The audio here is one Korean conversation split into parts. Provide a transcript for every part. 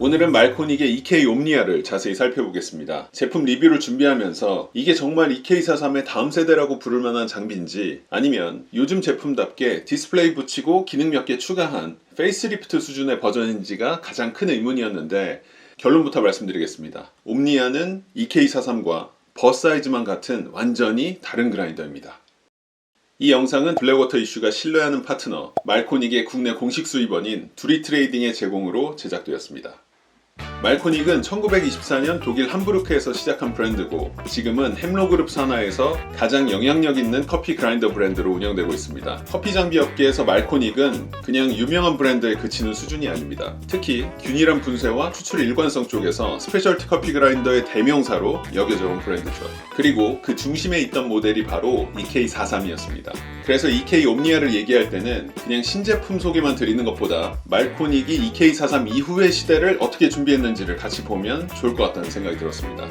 오늘은 말코닉의 EK 옴니아를 자세히 살펴보겠습니다. 제품 리뷰를 준비하면서 이게 정말 EK43의 다음 세대라고 부를 만한 장비인지 아니면 요즘 제품답게 디스플레이 붙이고 기능 몇 개 추가한 페이스리프트 수준의 버전인지가 가장 큰 의문이었는데 결론부터 말씀드리겠습니다. 옴니아는 EK43과 버사이즈만 같은 완전히 다른 그라인더입니다. 이 영상은 블랙워터 이슈가 신뢰하는 파트너 말코닉의 국내 공식 수입원인 두리트레이딩의 제공으로 제작되었습니다. 말코닉은 1924년 독일 함부르크에서 시작한 브랜드고 지금은 햄로그룹 산하에서 가장 영향력 있는 커피 그라인더 브랜드로 운영되고 있습니다. 커피 장비 업계에서 말코닉은 그냥 유명한 브랜드에 그치는 수준이 아닙니다. 특히 균일한 분쇄와 추출 일관성 쪽에서 스페셜티 커피 그라인더의 대명사로 여겨져 온 브랜드죠. 그리고 그 중심에 있던 모델이 바로 EK43이었습니다. 그래서 EK 옴니아를 얘기할 때는 그냥 신제품 소개만 드리는 것보다 말코닉이 EK43 이후의 시대를 어떻게 준비했는지를 같이 보면 좋을 것 같다는 생각이 들었습니다.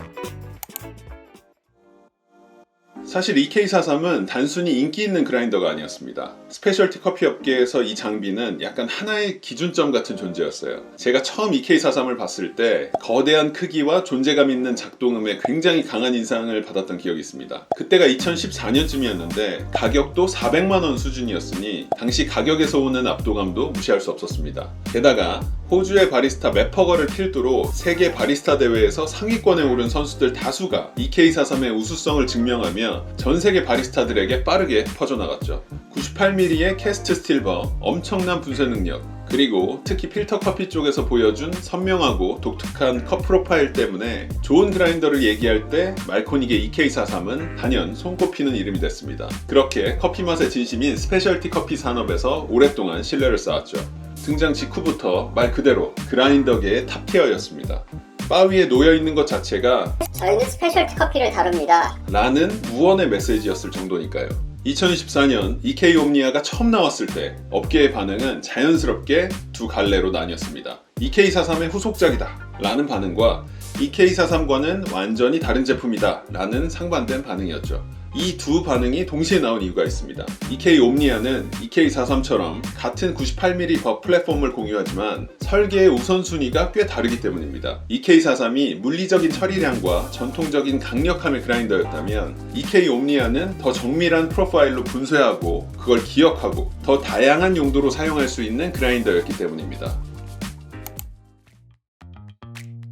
사실 EK43은 단순히 인기 있는 그라인더가 아니었습니다. 스페셜티 커피 업계에서 이 장비는 약간 하나의 기준점 같은 존재였어요. 제가 처음 EK43을 봤을 때 거대한 크기와 존재감 있는 작동음에 굉장히 강한 인상을 받았던 기억이 있습니다. 그때가 2014년쯤이었는데 가격도 400만원 수준이었으니 당시 가격에서 오는 압도감도 무시할 수 없었습니다. 게다가 호주의 바리스타 맵퍼거를 필두로 세계 바리스타 대회에서 상위권에 오른 선수들 다수가 EK43의 우수성을 증명하며 전 세계 바리스타들에게 빠르게 퍼져나갔죠. 98mm의 캐스트 스틸버, 엄청난 분쇄 능력, 그리고 특히 필터 커피 쪽에서 보여준 선명하고 독특한 컵 프로파일 때문에 좋은 그라인더를 얘기할 때 말코닉의 EK43은 단연 손꼽히는 이름이 됐습니다. 그렇게 커피 맛의 진심인 스페셜티 커피 산업에서 오랫동안 신뢰를 쌓았죠. 등장 직후부터 말 그대로 그라인더계의 탑티어였습니다. 바 위에 놓여있는 것 자체가 저희는 스페셜티 커피를 다룹니다 라는 무언의 메시지였을 정도니까요. 2024년 EK 옴니아가 처음 나왔을 때 업계의 반응은 자연스럽게 두 갈래로 나뉘었습니다. EK43의 후속작이다 라는 반응과 EK43과는 완전히 다른 제품이다 라는 상반된 반응이었죠. 이 두 반응이 동시에 나온 이유가 있습니다. EK 옴니아는 EK43처럼 같은 98mm 버 플랫폼을 공유하지만 설계의 우선순위가 꽤 다르기 때문입니다. EK43이 물리적인 처리량과 전통적인 강력함의 그라인더였다면 EK 옴니아는 더 정밀한 프로파일로 분쇄하고 그걸 기억하고 더 다양한 용도로 사용할 수 있는 그라인더였기 때문입니다.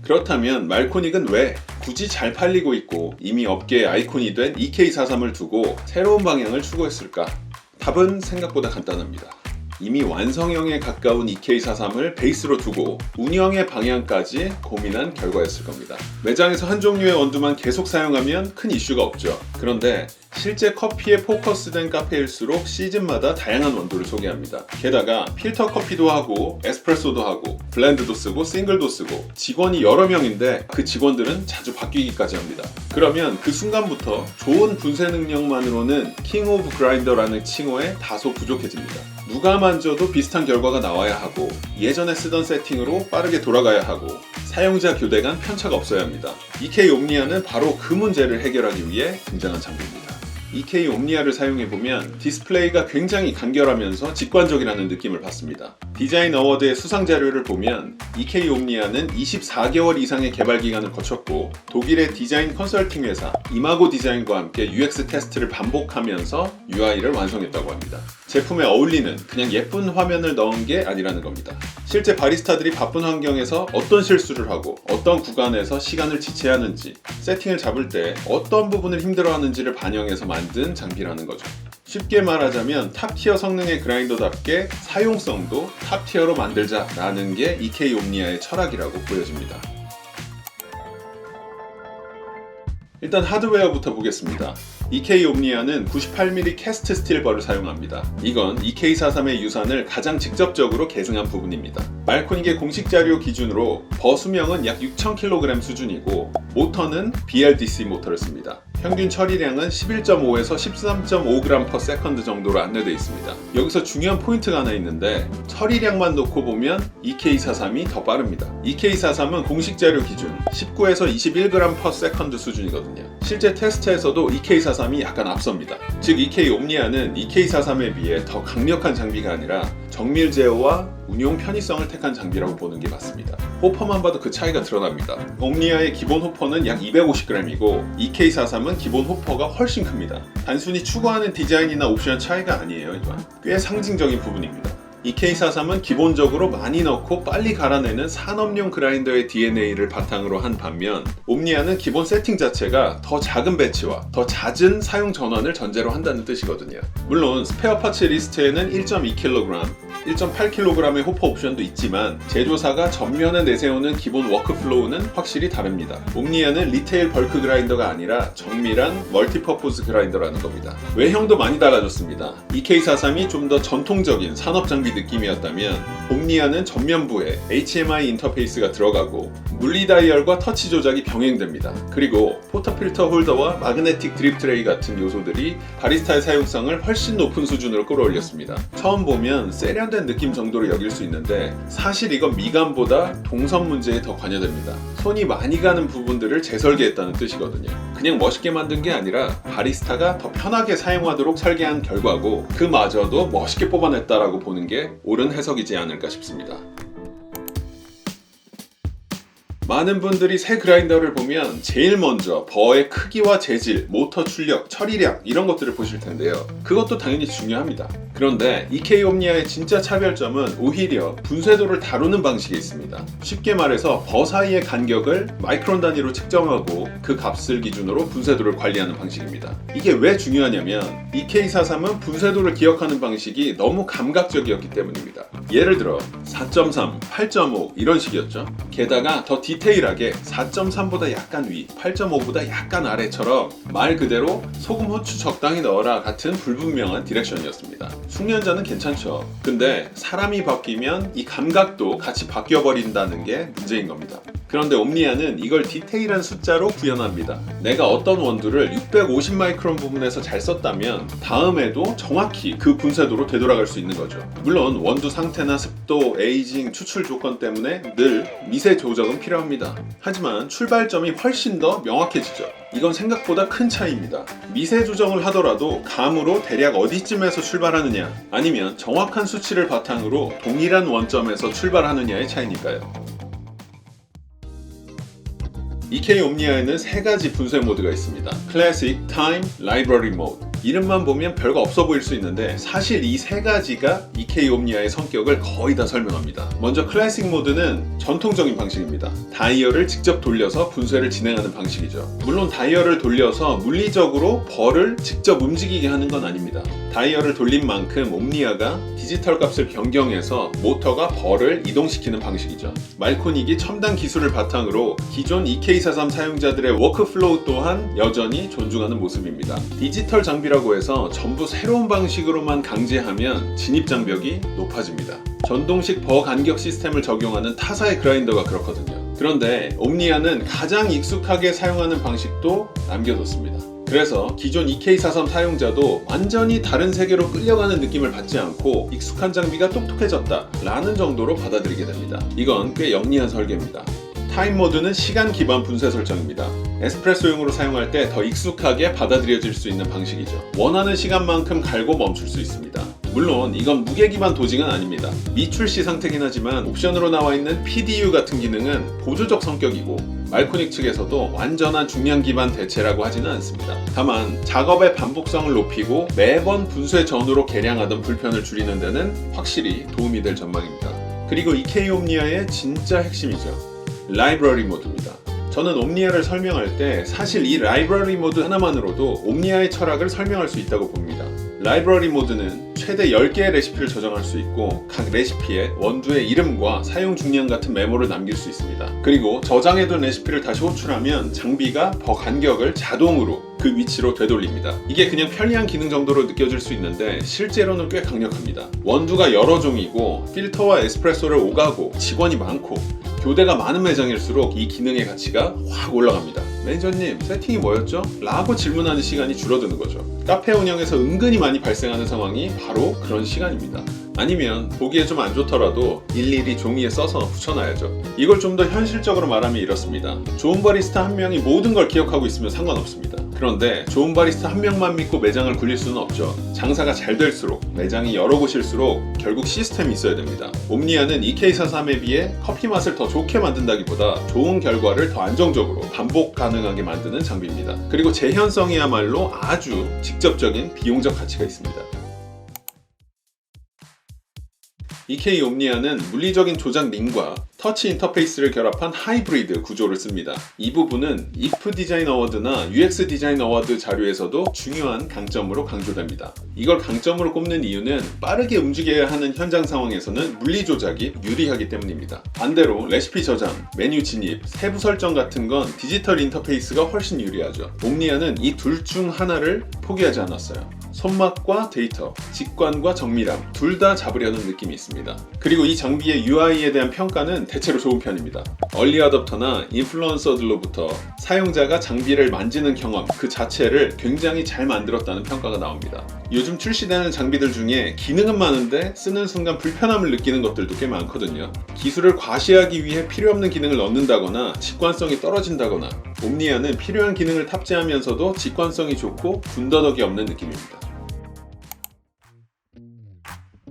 그렇다면 말코닉은 왜 굳이 잘 팔리고 있고 이미 업계의 아이콘이 된 EK43을 두고 새로운 방향을 추구했을까? 답은 생각보다 간단합니다. 이미 완성형에 가까운 EK43을 베이스로 두고 운영의 방향까지 고민한 결과였을 겁니다. 매장에서 한 종류의 원두만 계속 사용하면 큰 이슈가 없죠. 그런데 실제 커피에 포커스된 카페일수록 시즌마다 다양한 원두를 소개합니다. 게다가 필터 커피도 하고 에스프레소도 하고 블렌드도 쓰고 싱글도 쓰고 직원이 여러 명인데 그 직원들은 자주 바뀌기까지 합니다. 그러면 그 순간부터 좋은 분쇄 능력만으로는 킹 오브 그라인더라는 칭호에 다소 부족해집니다. 누가 만져도 비슷한 결과가 나와야 하고 예전에 쓰던 세팅으로 빠르게 돌아가야 하고 사용자 교대 간 편차가 없어야 합니다. EK 옴니아는 바로 그 문제를 해결하기 위해 등장한 장비입니다. EK 옴니아를 사용해보면 디스플레이가 굉장히 간결하면서 직관적이라는 느낌을 받습니다. 디자인 어워드의 수상 자료를 보면 EK 옴니아는 24개월 이상의 개발 기간을 거쳤고 독일의 디자인 컨설팅 회사 이마고 디자인과 함께 UX 테스트를 반복하면서 UI를 완성했다고 합니다. 제품에 어울리는 그냥 예쁜 화면을 넣은 게 아니라는 겁니다. 실제 바리스타들이 바쁜 환경에서 어떤 실수를 하고 어떤 구간에서 시간을 지체하는지 세팅을 잡을 때 어떤 부분을 힘들어하는지를 반영해서 만든 장비라는 거죠. 쉽게 말하자면 탑티어 성능의 그라인더답게 사용성도 탑티어로 만들자라는 게 EK 옴니아의 철학이라고 보여집니다. 일단 하드웨어부터 보겠습니다. EK 옴니아는 98mm 캐스트 스틸버를 사용합니다. 이건 EK43의 유산을 가장 직접적으로 계승한 부분입니다. 말코닉의 공식 자료 기준으로 버 수명은 약 6000kg 수준이고 모터는 BLDC 모터를 씁니다. 평균 처리량은 11.5에서 13.5g/s 정도로 안내되어 있습니다. 여기서 중요한 포인트가 하나 있는데 처리량만 놓고 보면 EK43이 더 빠릅니다. EK43은 공식 자료 기준 19에서 21g/s 수준이거든요. 실제 테스트에서도 EK43이 약간 앞섭니다. 즉 EK 옴니아는 EK43에 비해 더 강력한 장비가 아니라 정밀 제어와 운용 편의성을 택한 장비라고 보는 게 맞습니다. 호퍼만 봐도 그 차이가 드러납니다. 옴니아의 기본 호퍼는 약 250g이고 EK43은 기본 호퍼가 훨씬 큽니다. 단순히 추구하는 디자인이나 옵션 차이가 아니에요. 이건 꽤 상징적인 부분입니다. EK43은 기본적으로 많이 넣고 빨리 갈아내는 산업용 그라인더의 DNA를 바탕으로 한 반면 옴니아는 기본 세팅 자체가 더 작은 배치와 더 잦은 사용 전환을 전제로 한다는 뜻이거든요. 물론 스페어 파츠 리스트에는 1.2kg, 1.8kg의 호퍼 옵션도 있지만 제조사가 전면에 내세우는 기본 워크플로우는 확실히 다릅니다. 옴니아는 리테일 벌크 그라인더가 아니라 정밀한 멀티퍼포즈 그라인더라는 겁니다. 외형도 많이 달라졌습니다. EK43이 좀 더 전통적인 산업 장비 느낌이었다면 옴니아는 전면부에 HMI 인터페이스가 들어가고 물리 다이얼과 터치 조작이 병행됩니다. 그리고 포터필터 홀더와 마그네틱 드립 트레이 같은 요소들이 바리스타의 사용성을 훨씬 높은 수준으로 끌어올렸습니다. 처음 보면 세련된 느낌 정도로 여길 수 있는데 사실 이건 미감보다 동선 문제에 더 관여됩니다. 손이 많이 가는 부분들을 재설계했다는 뜻이거든요. 그냥 멋있게 만든 게 아니라 바리스타가 더 편하게 사용하도록 설계한 결과고 그마저도 멋있게 뽑아냈다라고 보는 게 옳은 해석이지 않을까 싶습니다. 많은 분들이 새 그라인더를 보면 제일 먼저 버의 크기와 재질, 모터 출력, 처리량 이런 것들을 보실 텐데요. 그것도 당연히 중요합니다. 그런데 EK 옴니아의 진짜 차별점은 오히려 분쇄도를 다루는 방식에 있습니다. 쉽게 말해서 버 사이의 간격을 마이크론 단위로 측정하고 그 값을 기준으로 분쇄도를 관리하는 방식입니다. 이게 왜 중요하냐면 EK43은 분쇄도를 기억하는 방식이 너무 감각적이었기 때문입니다. 예를 들어 4.3, 8.5 이런 식이었죠. 게다가 더 디테일하게 4.3보다 약간 위, 8.5보다 약간 아래처럼 말 그대로 소금 후추 적당히 넣어라 같은 불분명한 디렉션이었습니다. 숙련자는 괜찮죠. 근데 사람이 바뀌면 이 감각도 같이 바뀌어버린다는 게 문제인 겁니다. 그런데 옴니아는 이걸 디테일한 숫자로 구현합니다. 내가 어떤 원두를 650 마이크론 부분에서 잘 썼다면 다음에도 정확히 그 분쇄도로 되돌아갈 수 있는 거죠. 물론 원두 상태나 습도, 에이징, 추출 조건 때문에 늘 미세 조정은 필요합니다. 하지만 출발점이 훨씬 더 명확해지죠. 이건 생각보다 큰 차이입니다. 미세 조정을 하더라도 감으로 대략 어디쯤에서 출발하느냐 아니면 정확한 수치를 바탕으로 동일한 원점에서 출발하느냐의 차이니까요. EK 옴니아에는 세 가지 분쇄 모드가 있습니다. 클래식, 타임, 라이브러리 모드. 이름만 보면 별거 없어 보일 수 있는데 사실 이 세 가지가 EK 옴니아의 성격을 거의 다 설명합니다. 먼저 클래식 모드는 전통적인 방식입니다. 다이얼을 직접 돌려서 분쇄를 진행하는 방식이죠. 물론 다이얼을 돌려서 물리적으로 벌을 직접 움직이게 하는 건 아닙니다. 다이얼을 돌린 만큼 옴니아가 디지털 값을 변경해서 모터가 벌을 이동시키는 방식이죠. 말코닉이 첨단 기술을 바탕으로 기존 EK43 사용자들의 워크플로우 또한 여전히 존중하는 모습입니다. 디지털 장비라고 해서 전부 새로운 방식으로만 강제하면 진입장벽이 높아집니다. 전동식 버 간격 시스템을 적용하는 타사의 그라인더가 그렇거든요. 그런데 옴니아는 가장 익숙하게 사용하는 방식도 남겨뒀습니다. 그래서 기존 EK43 사용자도 완전히 다른 세계로 끌려가는 느낌을 받지 않고 익숙한 장비가 똑똑해졌다 라는 정도로 받아들이게 됩니다. 이건 꽤 영리한 설계입니다. 타임 모드는 시간 기반 분쇄 설정입니다. 에스프레소용으로 사용할 때 더 익숙하게 받아들여질 수 있는 방식이죠. 원하는 시간만큼 갈고 멈출 수 있습니다. 물론 이건 무게 기반 도징은 아닙니다. 미출시 상태긴 하지만 옵션으로 나와 있는 PDU 같은 기능은 보조적 성격이고 말코닉 측에서도 완전한 중량 기반 대체라고 하지는 않습니다. 다만 작업의 반복성을 높이고 매번 분쇄 전후로 개량하던 불편을 줄이는 데는 확실히 도움이 될 전망입니다. 그리고 EK 옴니아의 진짜 핵심이죠. 라이브러리 모드입니다. 저는 옴니아를 설명할 때 사실 이 라이브러리 모드 하나만으로도 옴니아의 철학을 설명할 수 있다고 봅니다. 라이브러리 모드는 최대 10개의 레시피를 저장할 수 있고 각 레시피에 원두의 이름과 사용 중량 같은 메모를 남길 수 있습니다. 그리고 저장해둔 레시피를 다시 호출하면 장비가 버 간격을 자동으로 그 위치로 되돌립니다. 이게 그냥 편리한 기능 정도로 느껴질 수 있는데 실제로는 꽤 강력합니다. 원두가 여러 종이고 필터와 에스프레소를 오가고 직원이 많고 교대가 많은 매장일수록 이 기능의 가치가 확 올라갑니다. 매니저님 세팅이 뭐였죠? 라고 질문하는 시간이 줄어드는 거죠. 카페 운영에서 은근히 많이 발생하는 상황이 바로 그런 시간입니다. 아니면 보기에 좀 안 좋더라도 일일이 종이에 써서 붙여놔야죠. 이걸 좀 더 현실적으로 말하면 이렇습니다. 좋은 바리스타 한 명이 모든 걸 기억하고 있으면 상관없습니다. 그런데 좋은 바리스타 한 명만 믿고 매장을 굴릴 수는 없죠. 장사가 잘 될수록, 매장이 여러 곳일수록 결국 시스템이 있어야 됩니다. 옴니아는 EK43에 비해 커피 맛을 더 좋게 만든다기보다 좋은 결과를 더 안정적으로 반복 가능하게 만드는 장비입니다. 그리고 재현성이야말로 아주 직접적인 비용적 가치가 있습니다. EK 옴니아는 물리적인 조작 링과 터치 인터페이스를 결합한 하이브리드 구조를 씁니다. 이 부분은 if 디자인 어워드나 UX 디자인 어워드 자료에서도 중요한 강점으로 강조됩니다. 이걸 강점으로 꼽는 이유는 빠르게 움직여야 하는 현장 상황에서는 물리 조작이 유리하기 때문입니다. 반대로 레시피 저장, 메뉴 진입, 세부 설정 같은 건 디지털 인터페이스가 훨씬 유리하죠. 옴니아는 이 둘 중 하나를 포기하지 않았어요. 손맛과 데이터, 직관과 정밀함 둘 다 잡으려는 느낌이 있습니다. 그리고 이 장비의 UI에 대한 평가는 대체로 좋은 편입니다. 얼리 어댑터나 인플루언서들로부터 사용자가 장비를 만지는 경험 그 자체를 굉장히 잘 만들었다는 평가가 나옵니다. 요즘 출시되는 장비들 중에 기능은 많은데 쓰는 순간 불편함을 느끼는 것들도 꽤 많거든요. 기술을 과시하기 위해 필요 없는 기능을 넣는다거나 직관성이 떨어진다거나 옴니아는 필요한 기능을 탑재하면서도 직관성이 좋고 군더더기 없는 느낌입니다.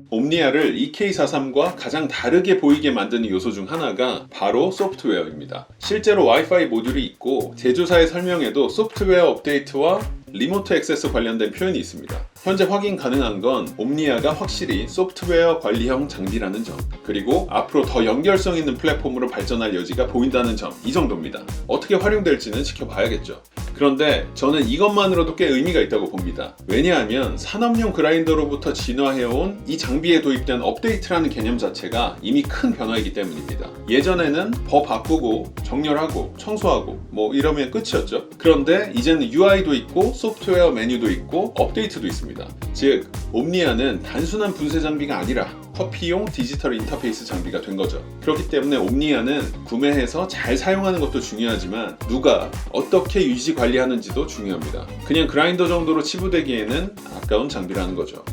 옴니아를 EK43과 가장 다르게 보이게 만드는 요소 중 하나가 바로 소프트웨어입니다. 실제로 와이파이 모듈이 있고 제조사의 설명에도 소프트웨어 업데이트와 리모트 액세스 관련된 표현이 있습니다. 현재 확인 가능한 건 옴니아가 확실히 소프트웨어 관리형 장비라는 점, 그리고 앞으로 더 연결성 있는 플랫폼으로 발전할 여지가 보인다는 점, 이 정도입니다. 어떻게 활용될지는 지켜봐야겠죠. 그런데 저는 이것만으로도 꽤 의미가 있다고 봅니다. 왜냐하면 산업용 그라인더로부터 진화해온 이 장비에 도입된 업데이트라는 개념 자체가 이미 큰 변화이기 때문입니다. 예전에는 더 바꾸고 정렬하고 청소하고 뭐 이러면 끝이었죠. 그런데 이제는 UI도 있고 소프트웨어 메뉴도 있고 업데이트도 있습니다. 즉 옴니아는 단순한 분쇄 장비가 아니라 커피용 디지털 인터페이스 장비가 된 거죠. 그렇기 때문에 옴니아는 구매해서 잘 사용하는 것도 중요하지만 누가 어떻게 유지 관리하는지도 중요합니다. 그냥 그라인더 정도로 치부되기에는 아까운 장비라는 거죠.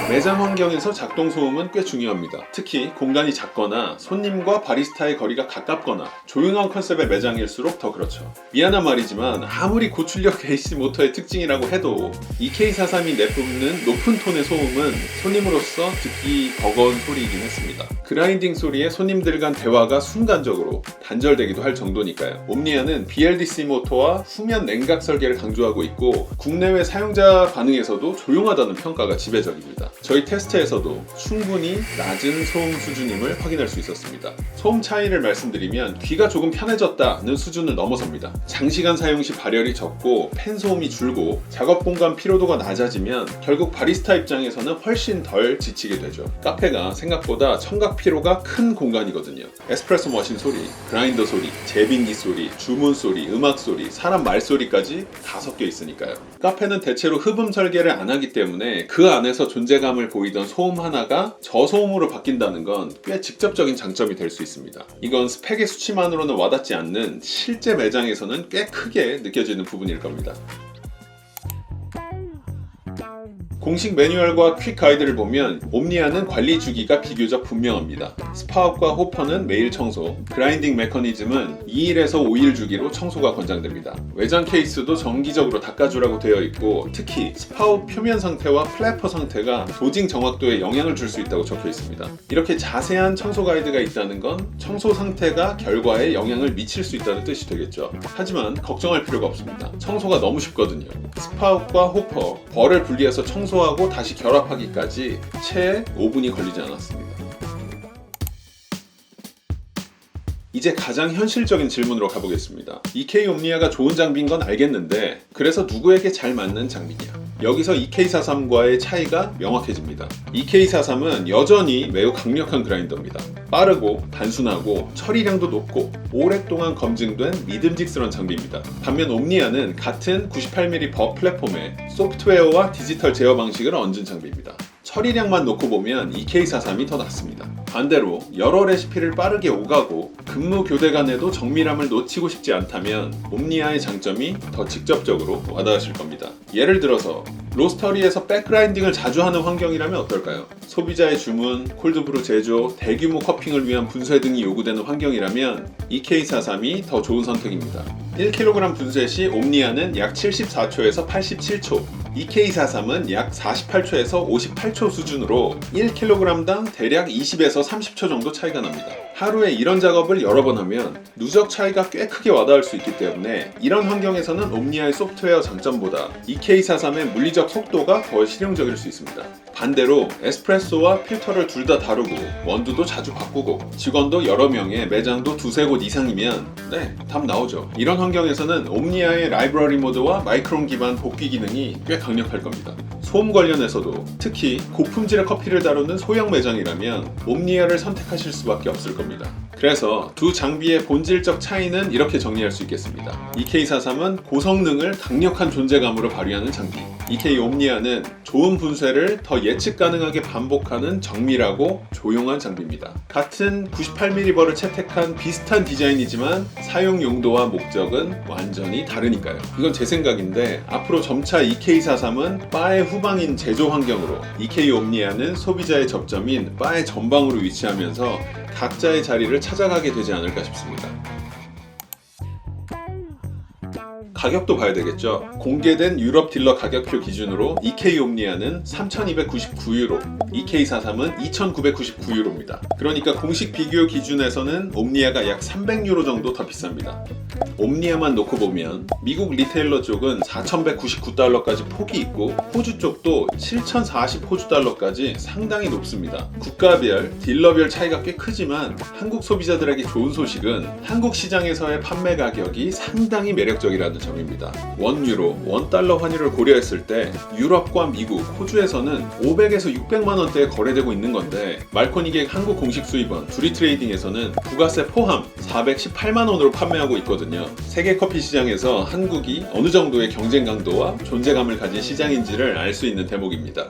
매장 환경에서 작동 소음은 꽤 중요합니다. 특히 공간이 작거나 손님과 바리스타의 거리가 가깝거나 조용한 컨셉의 매장일수록 더 그렇죠. 미안한 말이지만 아무리 고출력 AC 모터의 특징이라고 해도 EK43이 내뿜는 높은 톤의 소음은 손님으로서 듣기 버거운 소리이긴 했습니다. 그라인딩 소리에 손님들 간 대화가 순간적으로 단절되기도 할 정도니까요. 옴니아는 BLDC 모터와 후면 냉각 설계를 강조하고 있고 국내외 사용자 반응에서도 조용하다는 평가가 지배적입니다. 저희 테스트에서도 충분히 낮은 소음 수준임을 확인할 수 있었습니다. 소음 차이를 말씀드리면 귀가 조금 편해졌다는 수준을 넘어섭니다. 장시간 사용 시 발열이 적고 팬 소음이 줄고 작업 공간 피로도가 낮아지면 결국 바리스타 입장에서는 훨씬 덜 지치게 되죠. 카페가 생각보다 청각 피로가 큰 공간이거든요. 에스프레소 머신 소리, 그라인더 소리, 제빙기 소리, 주문 소리, 음악 소리, 사람 말소리까지 다 섞여 있으니까요. 카페는 대체로 흡음 설계를 안 하기 때문에 그 안에서 존재감을 보이던 소음 하나가 저소음으로 바뀐다는 건 꽤 직접적인 장점이 될 수 있습니다. 이건 스펙의 수치만으로는 와닿지 않는 실제 매장에서는 꽤 크게 느껴지는 부분일 겁니다. 공식 매뉴얼과 퀵 가이드를 보면 옴니아는 관리 주기가 비교적 분명합니다. 스파웃과 호퍼는 매일 청소, 그라인딩 메커니즘은 2일에서 5일 주기로 청소가 권장됩니다. 외장 케이스도 정기적으로 닦아주라고 되어 있고 특히 스파웃 표면 상태와 플래퍼 상태가 도징 정확도에 영향을 줄 수 있다고 적혀 있습니다. 이렇게 자세한 청소 가이드가 있다는 건 청소 상태가 결과에 영향을 미칠 수 있다는 뜻이 되겠죠. 하지만 걱정할 필요가 없습니다. 청소가 너무 쉽거든요. 스파웃과 호퍼, 벌을 분리해서 청소하고 다시 결합하기까지 채 5분이 걸리지 않았습니다. 이제 가장 현실적인 질문으로 가보겠습니다. EK 옴니아가 좋은 장비인 건 알겠는데 그래서 누구에게 잘 맞는 장비냐? 여기서 EK43과의 차이가 명확해집니다. EK43은 여전히 매우 강력한 그라인더입니다. 빠르고 단순하고 처리량도 높고 오랫동안 검증된 믿음직스러운 장비입니다. 반면 옴니아는 같은 98mm 버 플랫폼에 소프트웨어와 디지털 제어 방식을 얹은 장비입니다. 처리량만 놓고 보면 EK43이 더 낫습니다. 반대로 여러 레시피를 빠르게 오가고 근무 교대 간에도 정밀함을 놓치고 싶지 않다면 옴니아의 장점이 더 직접적으로 와닿으실 겁니다. 예를 들어서 로스터리에서 백그라인딩을 자주 하는 환경이라면 어떨까요? 소비자의 주문, 콜드브루 제조, 대규모 커핑을 위한 분쇄 등이 요구되는 환경이라면 EK43이 더 좋은 선택입니다. 1kg 분쇄 시 옴니아는 약 74초에서 87초, EK43은 약 48초에서 58초 수준으로 1kg당 대략 20에서 30초 정도 차이가 납니다. 하루에 이런 작업을 여러 번 하면 누적 차이가 꽤 크게 와닿을 수 있기 때문에 이런 환경에서는 옴니아의 소프트웨어 장점보다 EK43의 물리적 속도가 더 실용적일 수 있습니다. 반대로 에스프레소와 필터를 둘 다 다루고 원두도 자주 바꾸고 직원도 여러 명에 매장도 두세 곳 이상이면 답 나오죠. 이런 환경에서는 옴니아의 라이브러리 모드와 마이크론 기반 복귀 기능이 꽤 강력할 겁니다. 소음 관련해서도 특히 고품질의 커피를 다루는 소형 매장이라면 옴니아를 선택하실 수밖에 없을 겁니다. 그래서 두 장비의 본질적 차이는 이렇게 정리할 수 있겠습니다. EK43은 고성능을 강력한 존재감으로 발휘하는 장비, EK 옴니아는 좋은 분쇄를 더 예측 가능하게 반복하는 정밀하고 조용한 장비입니다. 같은 98ml벌을 채택한 비슷한 디자인이지만 사용 용도와 목적은 완전히 다르니까요. 이건 제 생각인데 앞으로 점차 EK43은 바의 후방인 제조 환경으로, EK 옴니아는 소비자의 접점인 바의 전방으로 위치하면서 각자의 자리를 찾아가게 되지 않을까 싶습니다. 가격도 봐야 되겠죠. 공개된 유럽 딜러 가격표 기준으로 EK 옴니아는 3,299유로, EK43은 2,999유로입니다. 그러니까 공식 비교 기준에서는 옴니아가 약 300유로 정도 더 비쌉니다. 옴니아만 놓고 보면 미국 리테일러 쪽은 4,199달러까지 폭이 있고 호주 쪽도 7,040 호주 달러까지 상당히 높습니다. 국가별, 딜러별 차이가 꽤 크지만 한국 소비자들에게 좋은 소식은 한국 시장에서의 판매 가격이 상당히 매력적이라는 점입니다. 원유로, 원달러 환율을 고려했을 때 유럽과 미국, 호주에서는 500에서 600만 원대에 거래되고 있는 건데 말코닉의 한국 공식 수입원 두리트레이딩에서는 부가세 포함 418만 원으로 판매하고 있거든요. 세계 커피 시장에서 한국이 어느 정도의 경쟁 강도와 존재감을 가진 시장인지를 알 수 있는 대목입니다.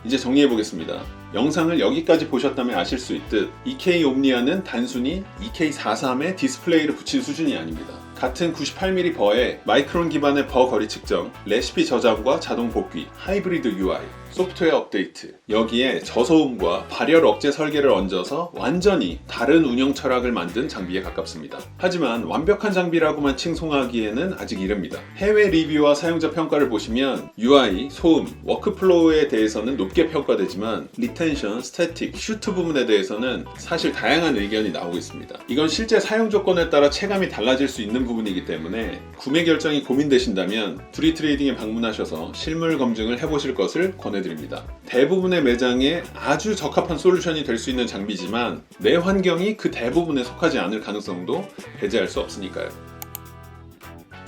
이제 정리해보겠습니다. 영상을 여기까지 보셨다면 아실 수 있듯 EK 옴니아는 단순히 EK43에 디스플레이를 붙인 수준이 아닙니다. 같은 98mm 버에 마이크론 기반의 버 거리 측정, 레시피 저장과 자동 복귀, 하이브리드 UI, 소프트웨어 업데이트, 여기에 저소음과 발열 억제 설계를 얹어서 완전히 다른 운영 철학을 만든 장비에 가깝습니다. 하지만 완벽한 장비라고만 칭송하기에는 아직 이릅니다. 해외 리뷰와 사용자 평가를 보시면 UI, 소음, 워크플로우에 대해서는 높게 평가되지만 리텐션, 스태틱, 슈트 부분에 대해서는 사실 다양한 의견이 나오고 있습니다. 이건 실제 사용 조건에 따라 체감이 달라질 수 있는 부분이기 때문에 구매 결정이 고민되신다면 두리트레이딩에 방문하셔서 실물 검증을 해보실 것을 권해드립니다. 대부분의 매장에 아주 적합한 솔루션이 될 수 있는 장비지만 내 환경이 그 대부분에 속하지 않을 가능성도 배제할 수 없으니까요.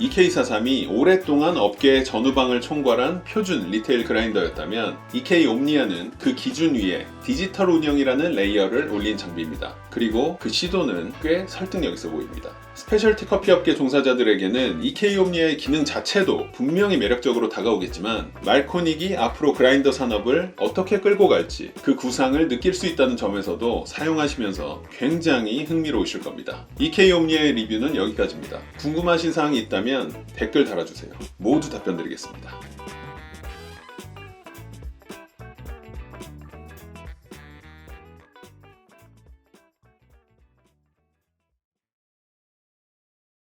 EK43이 오랫동안 업계의 전후방을 총괄한 표준 리테일 그라인더였다면 EK 옴니아는 그 기준 위에 디지털 운영이라는 레이어를 올린 장비입니다. 그리고 그 시도는 꽤 설득력 있어 보입니다. 스페셜티 커피 업계 종사자들에게는 EK 옴니아의 기능 자체도 분명히 매력적으로 다가오겠지만 말코닉이 앞으로 그라인더 산업을 어떻게 끌고 갈지 그 구상을 느낄 수 있다는 점에서도 사용하시면서 굉장히 흥미로우실 겁니다. EK 옴니아의 리뷰는 여기까지입니다. 궁금하신 사항이 있다면 댓글 달아주세요. 모두 답변드리겠습니다.